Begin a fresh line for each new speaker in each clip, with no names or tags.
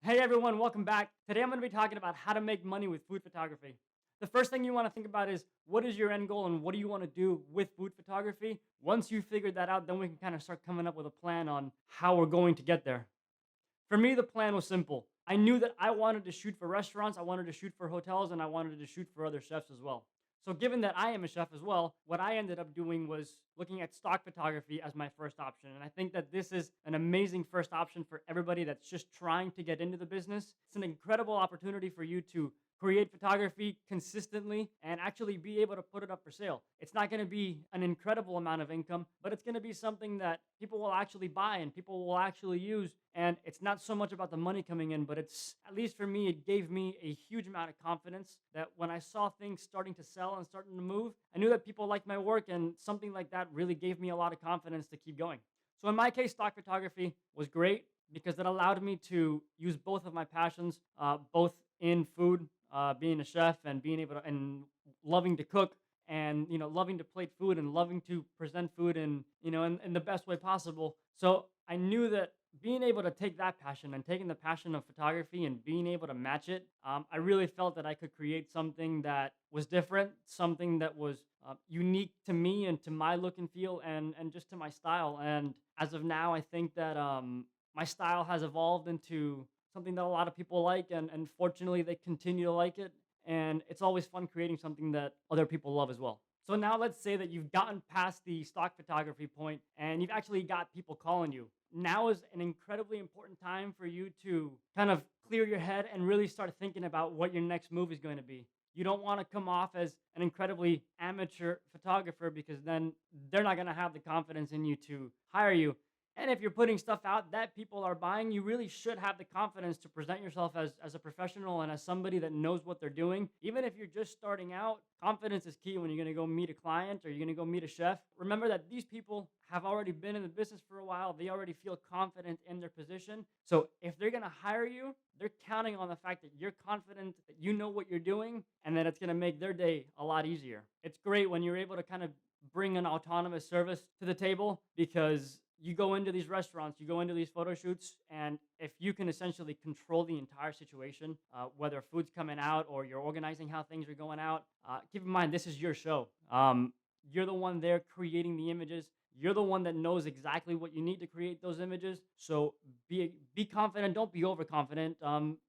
Hey everyone, welcome back. Today I'm going to be talking about how to make money with food photography. The first thing you want to think about is what is your end goal and what do you want to do with food photography? Once you figured that out, then we can kind of start coming up with a plan on how we're going to get there. For me, the plan was simple. I knew that I wanted to shoot for restaurants, I wanted to shoot for hotels, and I wanted to shoot for other chefs as well. So, given that I am a chef as well, what I ended up doing was looking at stock photography as my first option. And I think that this is an amazing first option for everybody that's just trying to get into the business. It's an incredible opportunity for you to create photography consistently and actually be able to put it up for sale. It's not going to be an incredible amount of income, but it's going to be something that people will actually buy and people will actually use. And it's not so much about the money coming in, but it's, at least for me, it gave me a huge amount of confidence that when I saw things starting to sell and starting to move, I knew that people liked my work, and something like that really gave me a lot of confidence to keep going. So in my case, stock photography was great because it allowed me to use both of my passions, both in food, being a chef and being able to and loving to cook, and loving to plate food and loving to present food in the best way possible. So I knew that being able to take that passion and taking the passion of photography and being able to match it, I really felt that I could create something that was different, something that was unique to me and to my look and feel, and just to my style. And as of now, I think that my style has evolved into something that a lot of people like, and fortunately they continue to like it, and it's always fun creating something that other people love as well. So now let's say that you've gotten past the stock photography point and you've actually got people calling you. Now is an incredibly important time for you to kind of clear your head and really start thinking about what your next move is going to be. You don't want to come off as an incredibly amateur photographer, because then they're not going to have the confidence in you to hire you. And if you're putting stuff out that people are buying, you really should have the confidence to present yourself as a professional and as somebody that knows what they're doing. Even if you're just starting out, confidence is key when you're going to go meet a client or you're going to go meet a chef. Remember that these people have already been in the business for a while. They already feel confident in their position. So if they're going to hire you, they're counting on the fact that you're confident, that you know what you're doing, and that it's going to make their day a lot easier. It's great when you're able to kind of bring an autonomous service to the table, because you go into these restaurants, you go into these photo shoots, and if you can essentially control the entire situation, whether food's coming out or you're organizing how things are going out, keep in mind this is your show. You're the one there creating the images. You're the one that knows exactly what you need to create those images. So be confident. Don't be overconfident.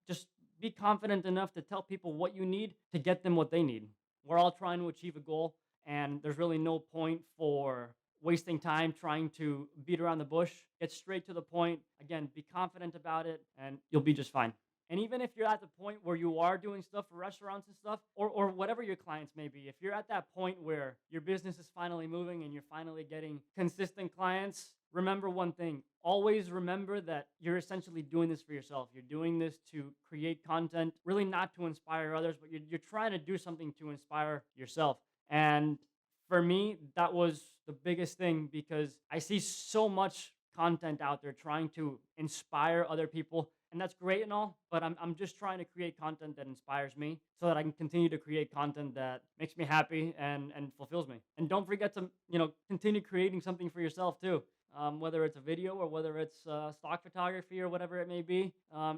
Just be confident enough to tell people what you need to get them what they need. We're all trying to achieve a goal, and there's really no point for wasting time trying to beat around the bush. Get straight to the point. Again, be confident about it and you'll be just fine. And even if you're at the point where you are doing stuff for restaurants and stuff, or whatever your clients may be, if you're at that point where your business is finally moving and you're finally getting consistent clients, remember one thing. Always remember that you're essentially doing this for yourself. You're doing this to create content, really not to inspire others, but you're trying to do something to inspire yourself. And for me, that was the biggest thing, because I see so much content out there trying to inspire other people. And that's great and all, but I'm just trying to create content that inspires me so that I can continue to create content that makes me happy and fulfills me. And don't forget to, continue creating something for yourself too. Whether it's a video or whether it's stock photography or whatever it may be.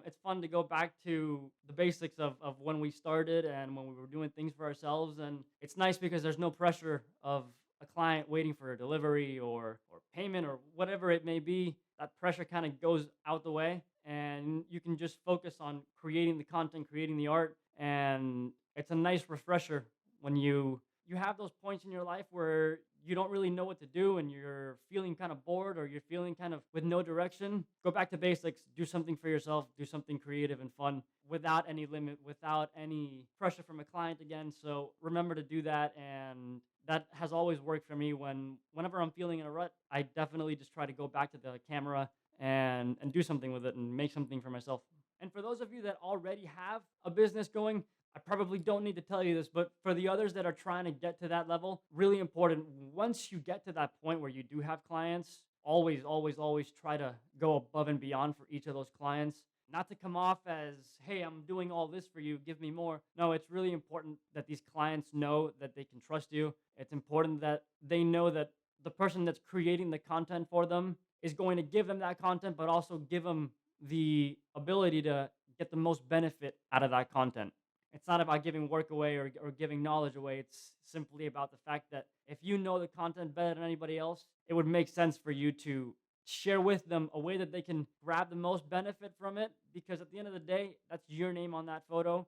It's fun to go back to the basics of when we started and when we were doing things for ourselves. And it's nice because there's no pressure of a client waiting for a delivery or payment or whatever it may be. That pressure kind of goes out the way, and you can just focus on creating the content, creating the art. And it's a nice refresher when you have those points in your life where you don't really know what to do and you're feeling kind of bored or you're feeling kind of with no direction. Go back to basics, do something for yourself, do something creative and fun without any limit, without any pressure from a client again. So remember to do that. And that has always worked for me. Whenever I'm feeling in a rut, I definitely just try to go back to the camera and do something with it and make something for myself. And for those of you that already have a business going, I probably don't need to tell you this, but for the others that are trying to get to that level, really important. Once you get to that point where you do have clients, always, always, always try to go above and beyond for each of those clients. Not to come off as, hey, I'm doing all this for you, give me more. No, it's really important that these clients know that they can trust you. It's important that they know that the person that's creating the content for them is going to give them that content, but also give them the ability to get the most benefit out of that content. It's not about giving work away or giving knowledge away. It's simply about the fact that if you know the content better than anybody else, it would make sense for you to share with them a way that they can grab the most benefit from it. Because at the end of the day, that's your name on that photo.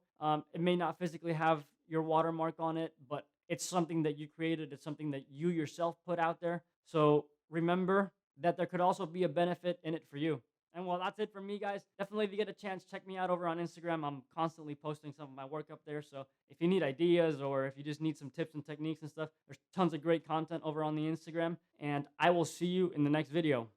It may not physically have your watermark on it, but it's something that you created. It's something that you yourself put out there. So remember that there could also be a benefit in it for you. And well, that's it for me, guys. Definitely, if you get a chance, check me out over on Instagram. I'm constantly posting some of my work up there. So if you need ideas or if you just need some tips and techniques and stuff, there's tons of great content over on the Instagram. And I will see you in the next video.